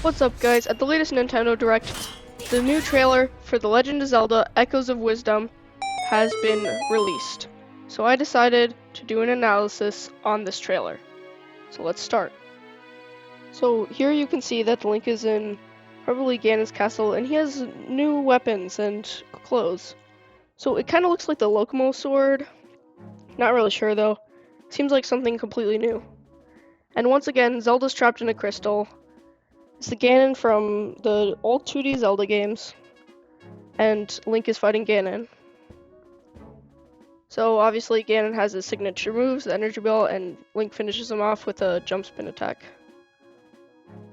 What's up, guys? At the latest Nintendo Direct, the new trailer for The Legend of Zelda Echoes of Wisdom has been released. So I decided to do an analysis on this trailer. So let's start. So here you can see that Link is in probably Ganon's castle, and he has new weapons and clothes. So it kind of looks like the Locomo sword. Not really sure though. Seems like something completely new. And once again, Zelda's trapped in a crystal. It's the Ganon from the old 2D Zelda games, and Link is fighting Ganon. So obviously Ganon has his signature moves, the energy ball, and Link finishes him off with a jump spin attack.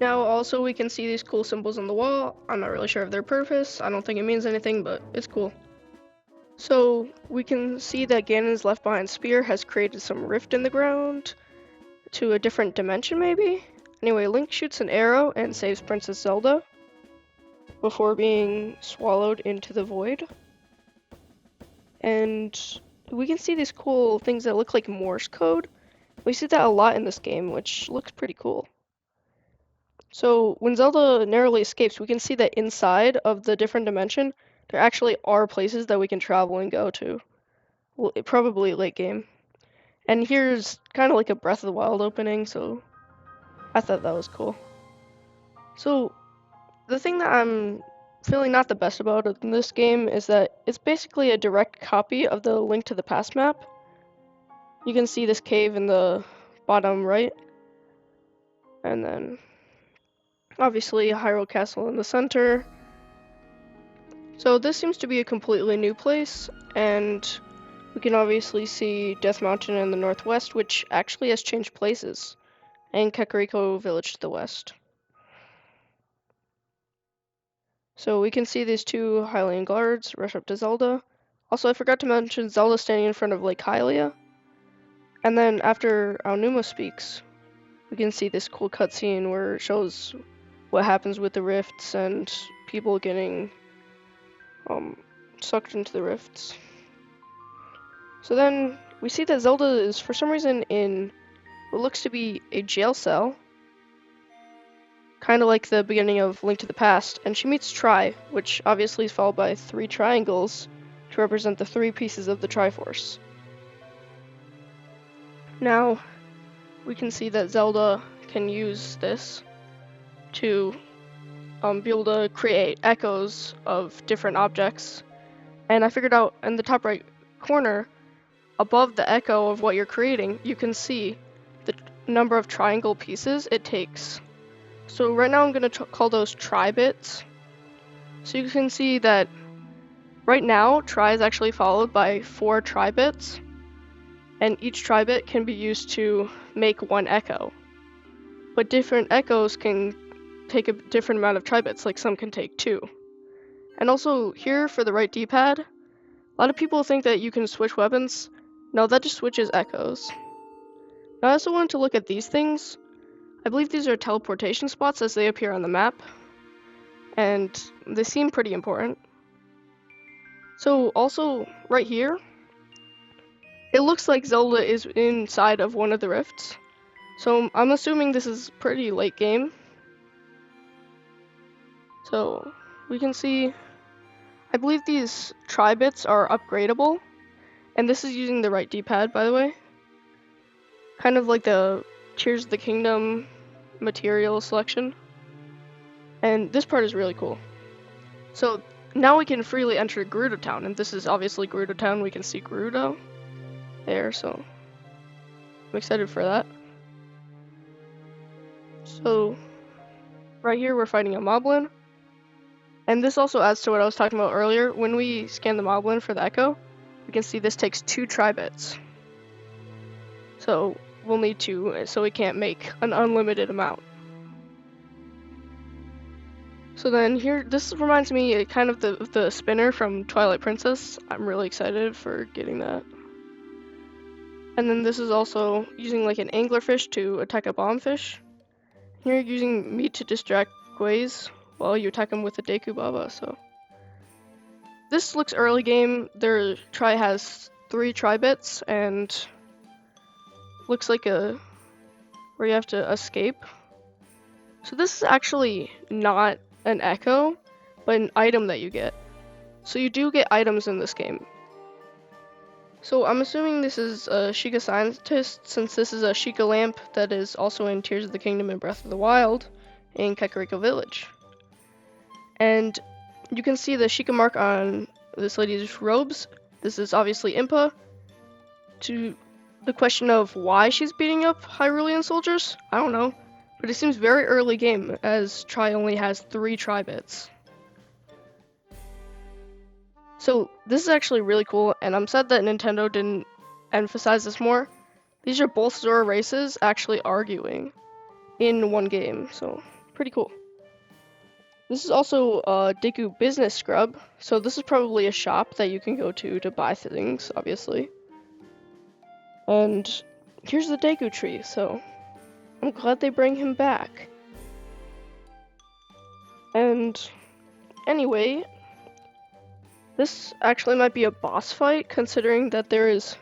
Now also we can see these cool symbols on the wall. I'm not really sure of their purpose. I don't think it means anything, but it's cool. So we can see that Ganon's left behind spear has created some rift in the ground to a different dimension maybe? Anyway, Link shoots an arrow and saves Princess Zelda before being swallowed into the void. And we can see these cool things that look like Morse code. We see that a lot in this game, which looks pretty cool. So when Zelda narrowly escapes, we can see that inside of the different dimension, there actually are places that we can travel and go to. Well, probably late game. And here's kind of like a Breath of the Wild opening, so I thought that was cool. So the thing that I'm feeling not the best about in this game is that it's basically a direct copy of the Link to the Past map. You can see this cave in the bottom right, and then obviously Hyrule Castle in the center. So this seems to be a completely new place, and we can obviously see Death Mountain in the northwest, which actually has changed places, and Kakariko Village to the west. So we can see these two Hylian guards rush up to Zelda. Also, I forgot to mention Zelda standing in front of Lake Hylia. And then after Aonuma speaks, we can see this cool cutscene where it shows what happens with the rifts and people getting sucked into the rifts. So then we see that Zelda is for some reason in what looks to be a jail cell, kind of like the beginning of Link to the Past, and she meets Tri, which obviously is followed by 3 triangles to represent the 3 pieces of the Triforce. Now, we can see that Zelda can use this to be able to create echoes of different objects. And I figured out in the top right corner, above the echo of what you're creating, you can see the number of triangle pieces it takes. So right now I'm going to call those tri-bits. So you can see that right now tri is actually followed by 4 tri-bits, and each tri-bit can be used to make 1 echo. But different echoes can take a different amount of tri-bits, like some can take 2. And also here for the right D-pad, a lot of people think that you can switch weapons. No, that just switches echoes. Now, I also wanted to look at these things. I believe these are teleportation spots as they appear on the map, and they seem pretty important. So also right here, it looks like Zelda is inside of one of the rifts. So I'm assuming this is pretty late game. So we can see, I believe these tri-bits are upgradable, and this is using the right D-pad, by the way. Kind of like the Tears of the Kingdom material selection. And this part is really cool. So now we can freely enter Gerudo Town, and this is obviously Gerudo Town. We can see Gerudo there, so I'm excited for that. So right here we're fighting a Moblin, and this also adds to what I was talking about earlier. When we scan the Moblin for the echo, we can see this takes 2 tri-bits. So we'll need 2, so we can't make an unlimited amount. So then here, this reminds me kind of the spinner from Twilight Princess. I'm really excited for getting that. And then this is also using like an anglerfish to attack a bombfish. Here you're using meat to distract Guays while you attack them with a Deku Baba, so. This looks early game. Their try has 3 tri-bits and looks like where you have to escape. So this is actually not an echo, but an item that you get. So you do get items in this game. So I'm assuming this is a Sheikah scientist, since this is a Sheikah lamp that is also in Tears of the Kingdom and Breath of the Wild in Kakariko Village. And you can see the Sheikah mark on this lady's robes. This is obviously Impa. To the question of why she's beating up Hyrulean soldiers, I don't know. But it seems very early game, as Tri only has 3 Tri-bits. So this is actually really cool, and I'm sad that Nintendo didn't emphasize this more. These are both Zora races actually arguing in one game, so pretty cool. This is also a Deku Business Scrub, so this is probably a shop that you can go to buy things, obviously. And here's the Deku tree, so I'm glad they bring him back. And anyway, this actually might be a boss fight, considering that there is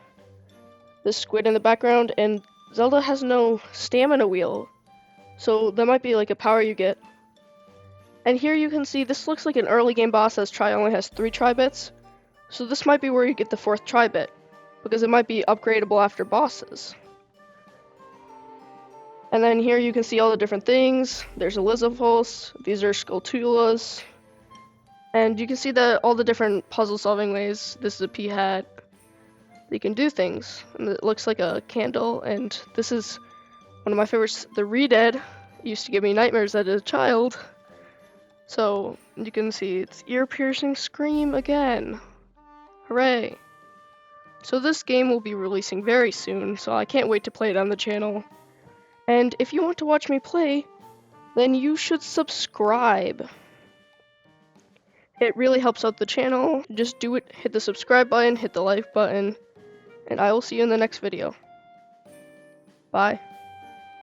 this squid in the background, and Zelda has no stamina wheel. So that might be like a power you get. And here you can see this looks like an early game boss, as Tri only has 3 Tri-bits. So this might be where you get the 4th Tri-bit, because it might be upgradable after bosses. And then here you can see all the different things. There's a Lizapulse, these are Skulltulas. And you can see that all the different puzzle solving ways. This is a P-hat. You can do things. And it looks like a candle, and this is one of my favorites, the Redead. It used to give me nightmares as a child. So you can see it's ear-piercing scream again. Hooray. So this game will be releasing very soon, so I can't wait to play it on the channel. And if you want to watch me play, then you should subscribe. It really helps out the channel. Just do it, hit the subscribe button, hit the like button, and I will see you in the next video. Bye.